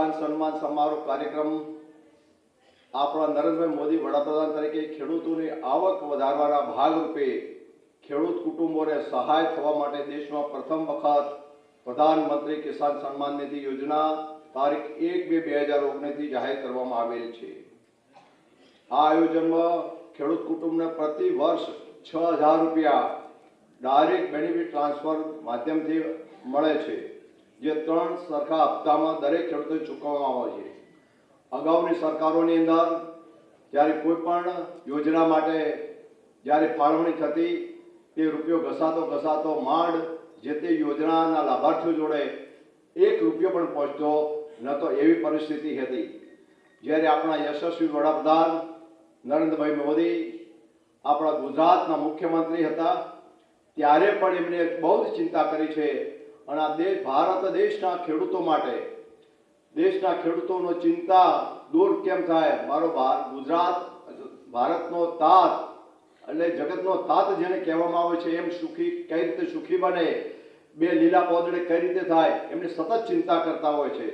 કિસાન સન્માન સમારોહ કાર્યક્રમ આપણા નરેન્દ્રભાઈ મોદી વડાપ્રધાન તરીકે ખેડૂતોની આવક વધારવાના ભાગરૂપે ખેડૂત કુટુંબોને સહાય થવા માટે દેશમાં પ્રથમ વખત પ્રધાનમંત્રી કિસાન સન્માન નિધિ યોજના તારીખ 1/2/2019 જાહેર કરવામાં આવેલ છે। આ આયોજનમાં ખેડૂત કુટુંબને પ્રતિ વર્ષ 6000 રૂપિયા ડાયરેક્ટ બેનિફિટ ટ્રાન્સફર માધ્યમથી મળે છે, જે 3 સરખા હપ્તામાં દરેક ખેડૂતોને ચૂકવવામાં આવે છે। અગાઉની સરકારોની અંદર જ્યારે કોઈ પણ યોજના માટે જ્યારે ફાળવણી થતી તે રૂપિયો ઘસાતો માંડ જે તે યોજનાના લાભાર્થીઓ જોડે 1 રૂપિયો પણ પહોંચતો ન તો એવી પરિસ્થિતિ હતી। જ્યારે આપણા યશસ્વી વડાપ્રધાન નરેન્દ્રભાઈ મોદી આપણા ગુજરાતના મુખ્યમંત્રી હતા ત્યારે પણ એમણે બહુ જ ચિંતા કરી છે અને આ ભારત દેશના ખેડૂતો માટે દેશના ખેડૂતોનો ચિંતા દૂર કેમ થાય। મારો ગુજરાત ભારતનો તાત એટલે જગતનો તાત જેને કહેવામાં આવે છે, એમ સુખી કઈ રીતે સુખી બને, 2 લીલા પોદડે કઈ રીતે થાય, એમની સતત ચિંતા કરતા હોય છે।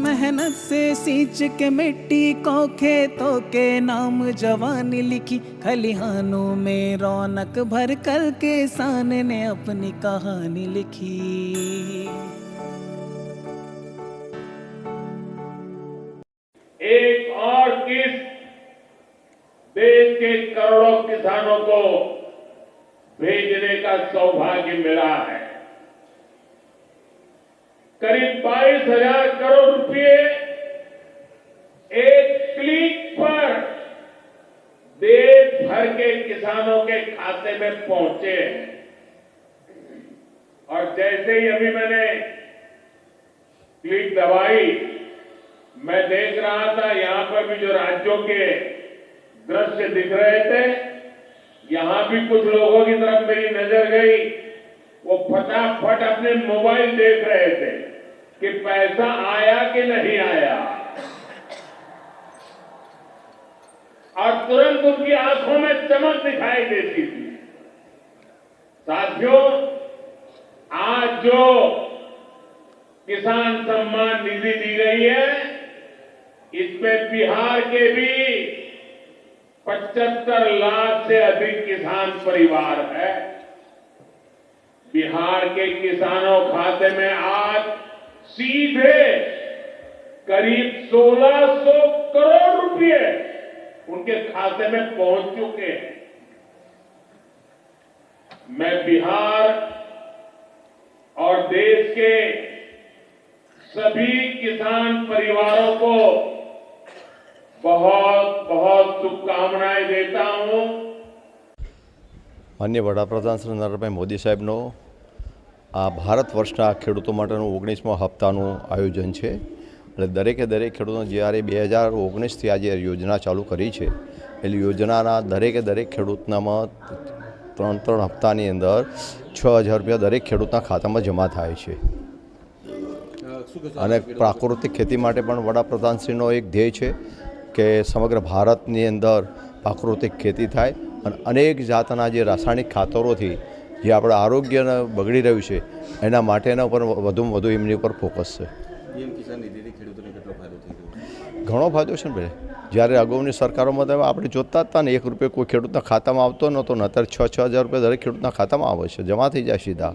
मेहनत से सींच के मिट्टी को खेतों के नाम जवानी लिखी, खलिहानों में रौनक भर कर किसान ने अपनी कहानी लिखी। एक और किस्त देश के करोड़ों किसानों को भेजने का सौभाग्य मिला है। करीब 22,000 करोड़ रुपए एक क्लिक पर देश भर के किसानों के खाते में पहुंचे हैं। और जैसे ही अभी मैंने क्लिक दबाई, मैं देख रहा था यहां पर भी जो राज्यों के दृश्य दिख रहे थे, यहां भी कुछ लोगों की तरफ मेरी नजर गई। वो फटाफट अपने मोबाइल देख रहे थे कि पैसा आया कि नहीं आया, और तुरंत उनकी आंखों में चमक दिखाई देती थी। साथियों, आज जो किसान सम्मान निधि दी गई है, इसमें बिहार के भी 75 लाख से अधिक किसान परिवार है। बिहार के किसानों खाते में आज सीधे करीब 1600 करोड़ रुपए उनके खाते में पहुंच चुके हैं। मैं बिहार और देश के सभी किसान परिवारों को बहुत बहुत शुभकामनाएं देता हूं। માન્ય વડાપ્રધાન શ્રી નરેન્દ્રભાઈ મોદી સાહેબનો આ ભારત વર્ષના ખેડૂતો માટેનું 19મા હપ્તાનું આયોજન છે અને દરેકે દરેક ખેડૂતો જ્યારે 2019થી આજે યોજના ચાલુ કરી છે, એટલે યોજનાના દરેકે દરેક ખેડૂતનામાં 3 હપ્તાની અંદર 6000 રૂપિયા દરેક ખેડૂતના ખાતામાં જમા થાય છે। અને પ્રાકૃતિક ખેતી માટે પણ વડાપ્રધાનશ્રીનો એક ધ્યેય છે કે સમગ્ર ભારતની અંદર પ્રાકૃતિક ખેતી થાય અને અનેક જાતના જે રાસાયણિક ખાતરોથી જે આપણા આરોગ્યને બગડી રહ્યું છે એના માટેના ઉપર વધુમાં વધુ એમની ઉપર ફોકસ છે। પીએમ કિસાન નિધિથી ખેડૂતોને કેટલો ફાયદો થઈ ગયો? ઘણો ફાયદો છે ને ભાઈ। જ્યારે અગાઉની સરકારોમાં તો આપણે જોતા હતા ને 1 રૂપિયો કોઈ ખેડૂતના ખાતામાં આવતો નહોતો ને, અત્યારે 6,000 રૂપિયા દરેક ખેડૂતના ખાતામાં આવે છે, જમા થઈ જાય સીધા।